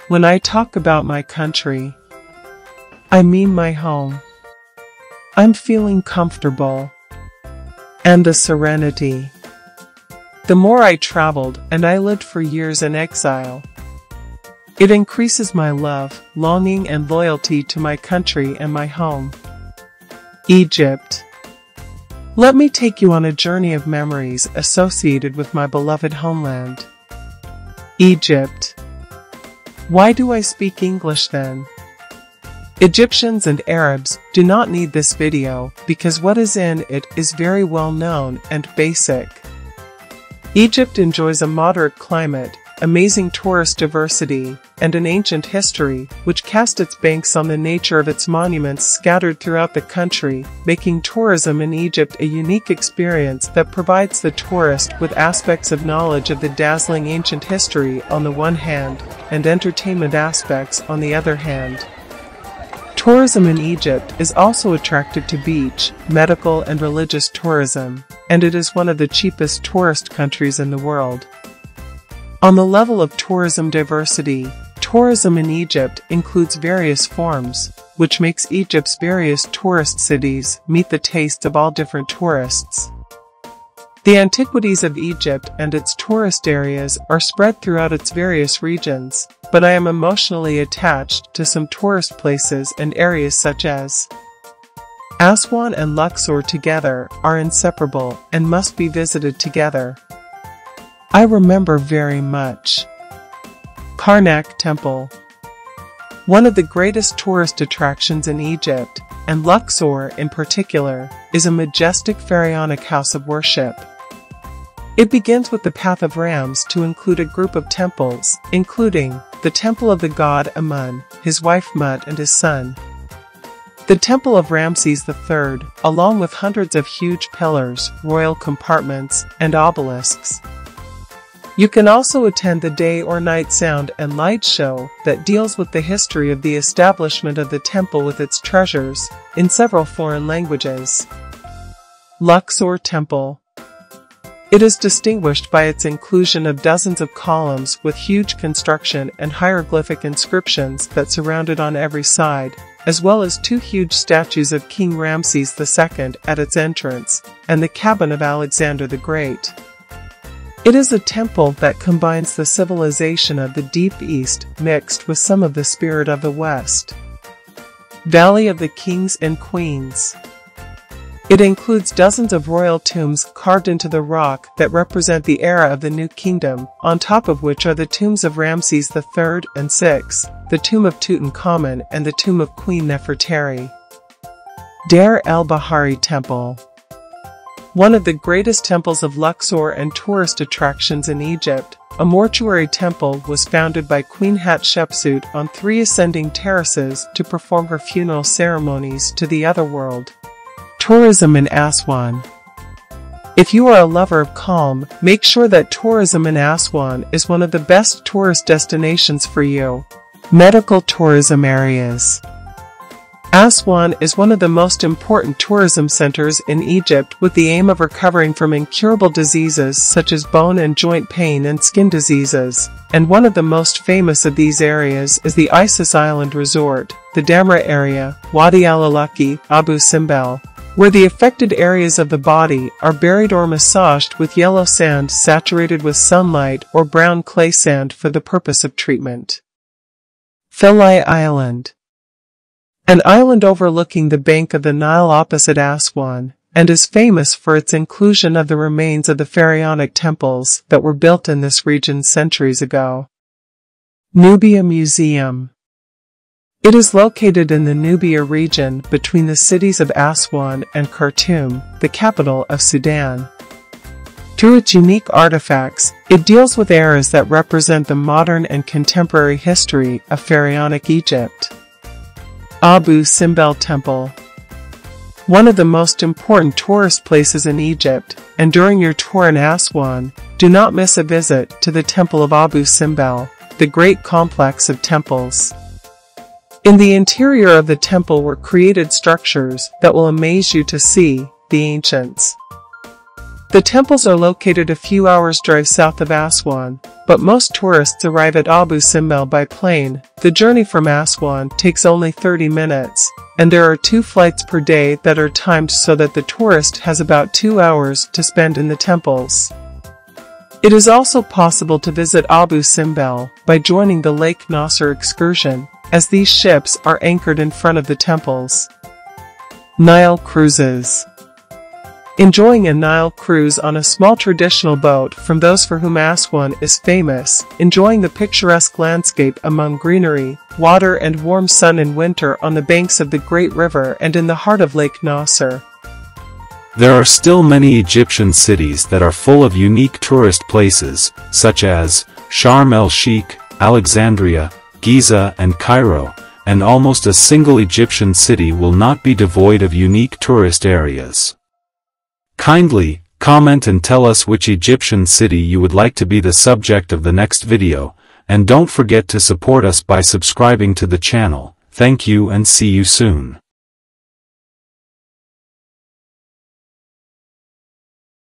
When I talk about my country, I mean my home. I'm feeling comfortable. And the serenity. The more I traveled, and I lived for years in exile, it increases my love, longing and loyalty to my country and my home. Egypt. Let me take you on a journey of memories associated with my beloved homeland. Egypt. Why do I speak English then? Egyptians and Arabs do not need this video because what is in it is very well known and basic. Egypt enjoys a moderate climate, amazing tourist diversity, and an ancient history, which cast its banks on the nature of its monuments scattered throughout the country, making tourism in Egypt a unique experience that provides the tourist with aspects of knowledge of the dazzling ancient history on the one hand, and entertainment aspects on the other hand. Tourism in Egypt is also attracted to beach, medical and religious tourism, and it is one of the cheapest tourist countries in the world. On the level of tourism diversity, tourism in Egypt includes various forms, which makes Egypt's various tourist cities meet the tastes of all different tourists. The antiquities of Egypt and its tourist areas are spread throughout its various regions, but I am emotionally attached to some tourist places and areas such as Aswan and Luxor together are inseparable and must be visited together. I remember very much Karnak Temple, one of the greatest tourist attractions in Egypt, and Luxor in particular, is a majestic pharaonic house of worship. It begins with the Path of Rams to include a group of temples, including the Temple of the god Amun, his wife Mut and his son, the Temple of Ramses III, along with hundreds of huge pillars, royal compartments, and obelisks. You can also attend the day or night sound and light show that deals with the history of the establishment of the temple with its treasures, in several foreign languages. Luxor Temple. It is distinguished by its inclusion of dozens of columns with huge construction and hieroglyphic inscriptions that surround it on every side, as well as two huge statues of King Ramses II at its entrance, and the cabin of Alexander the Great. It is a temple that combines the civilization of the Deep East mixed with some of the spirit of the West. Valley of the Kings and Queens. It includes dozens of royal tombs carved into the rock that represent the era of the New Kingdom, on top of which are the tombs of Ramses III and VI, the tomb of Tutankhamun and the tomb of Queen Nefertari. Deir el-Bahari Temple. One of the greatest temples of Luxor and tourist attractions in Egypt, a mortuary temple was founded by Queen Hatshepsut on 3 ascending terraces to perform her funeral ceremonies to the otherworld. Tourism in Aswan. If you are a lover of calm, make sure that tourism in Aswan is one of the best tourist destinations for you. Medical tourism areas. Aswan is one of the most important tourism centers in Egypt with the aim of recovering from incurable diseases such as bone and joint pain and skin diseases, and one of the most famous of these areas is the Isis Island Resort, the Damra area, Wadi al-Alaki, Abu Simbel, where the affected areas of the body are buried or massaged with yellow sand saturated with sunlight or brown clay sand for the purpose of treatment. Philae Island. An island overlooking the bank of the Nile opposite Aswan, and is famous for its inclusion of the remains of the pharaonic temples that were built in this region centuries ago. Nubia Museum. It is located in the Nubia region between the cities of Aswan and Khartoum, the capital of Sudan. Through its unique artifacts, it deals with eras that represent the modern and contemporary history of pharaonic Egypt. Abu Simbel Temple. One of the most important tourist places in Egypt, and during your tour in Aswan, do not miss a visit to the Temple of Abu Simbel, the great complex of temples. In the interior of the temple were created structures that will amaze you to see, the ancients. The temples are located a few hours drive south of Aswan, but most tourists arrive at Abu Simbel by plane. The journey from Aswan takes only 30 minutes, and there are 2 flights per day that are timed so that the tourist has about 2 hours to spend in the temples. It is also possible to visit Abu Simbel by joining the Lake Nasser excursion, as these ships are anchored in front of the temples. Nile cruises. Enjoying a Nile cruise on a small traditional boat from those for whom Aswan is famous, enjoying the picturesque landscape among greenery, water and warm sun in winter on the banks of the Great River and in the heart of Lake Nasser. There are still many Egyptian cities that are full of unique tourist places, such as Sharm el-Sheikh, Alexandria, Giza and Cairo, and almost a single Egyptian city will not be devoid of unique tourist areas. Kindly, comment and tell us which Egyptian city you would like to be the subject of the next video, and don't forget to support us by subscribing to the channel. Thank you and see you soon.